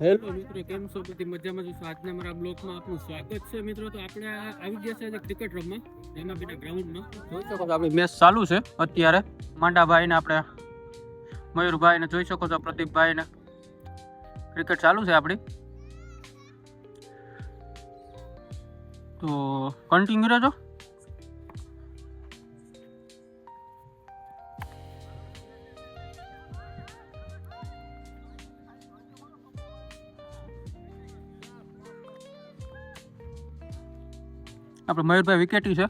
Hello મિત્રો, કેમ છો? બધી મજામાં છો? આજના મારા બ્લોગમાં આપનું સ્વાગત છે મિત્રો. તો આપણે આવી ગયા છે ક્રિકેટ રમવા એમાં બેટા ગ્રાઉન્ડમાં. જોઈ શકો છો આપણી મેચ ચાલુ છે અત્યારે. માંડાભાઈ ને આપણે મયુરભાઈ ને જોઈ શકો છો, પ્રદીપભાઈ ને ક્રિકેટ ચાલુ છે આપણી. તો કન્ટિન્યુ રહેજો. આપણે મયુરભાઈ વિકેટી છે,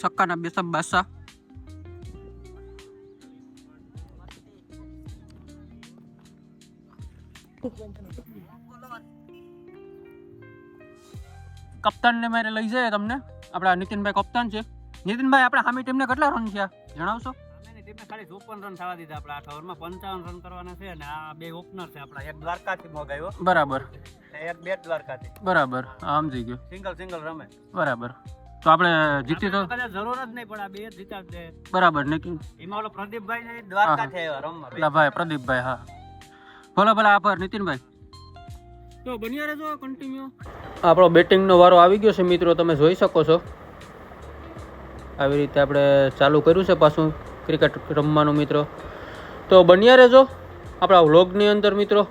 સક્કાના બેસબ બાદશાહ. કપ્તાન ને મારે લઈ જાય તમને. આપણા નીતિનભાઈ કપ્તાન છે. નીતિનભાઈ, આપણે સામી ટીમને કેટલા રન થયા જણાવશો? ટીમે ખાલી 54 રન થવા દીધા. આપણા 8 ઓવરમાં 55 રન કરવાના છે અને આ બે ઓપનર છે આપણા. એક દ્વારકાથી મોગાવ્યો, બરાબર, એક બેટ દ્વારકાથી. બરાબર, સમજી ગયો. સિંગલ રમે, બરાબર. તો આપણે જીતી તો કદાચ જરૂર જ નહીં પડે, આ બે જ જીતા દે. બરાબર. નિતિન એમાં ઓલો પ્રદીપભાઈ ને દ્વારકાથી આવ્યા રમવા. પેલા ભાઈ પ્રદીપભાઈ, હા, ભલે ભલે, આભાર નીતિનભાઈ. તો બન્યા રહેજો કન્ટિન્યુ. આપણો બેટિંગનો વારો આવી ગયો છે મિત્રો, તમે જોઈ શકો છો. આવી રીતે આપણે ચાલુ કર્યું છે પાછું ક્રિકેટ રમવાનું મિત્રો. તો બન્યા રહેજો આપણા વ્લોગની અંદર મિત્રો.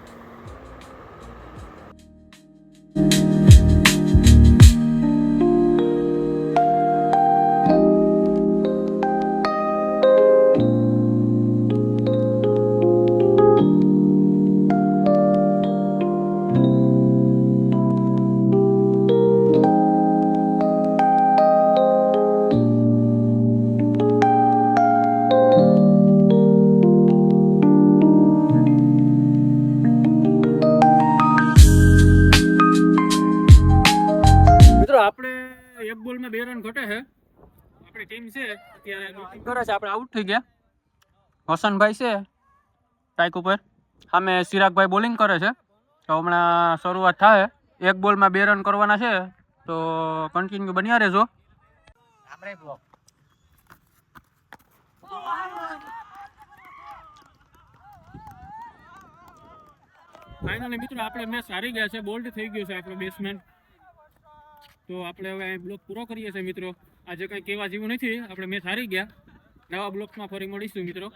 આપણે એક બોલમાં 2 રન ઘટે છે. આપણી ટીમ છે અત્યારે બેટિંગ કરે છે. આપણે આઉટ થઈ ગયા. હસનભાઈ છે સ્ટ્રાઇક ઉપર, સામે ચિરાગભાઈ બોલિંગ કરે છે. તો હમણાં શરૂઆત થાય. એક બોલમાં 2 રન કરવાના છે. તો કન્ટિન્યુ બન્યા રહેજો. ફાઇનલી મિત્રો આપણે મેચ હારી ગયા છે. બોલ્ડ થઈ ગયો છે આપણો બેટ્સમેન. તો આપણે હવે અહીં બ્લોક પૂરો કરીએ છીએ મિત્રો. આજે કંઈ કહેવા જેવું નથી. આપણે મેચ હારી ગયા. નવા બ્લોકમાં ફરી મળીશું મિત્રો.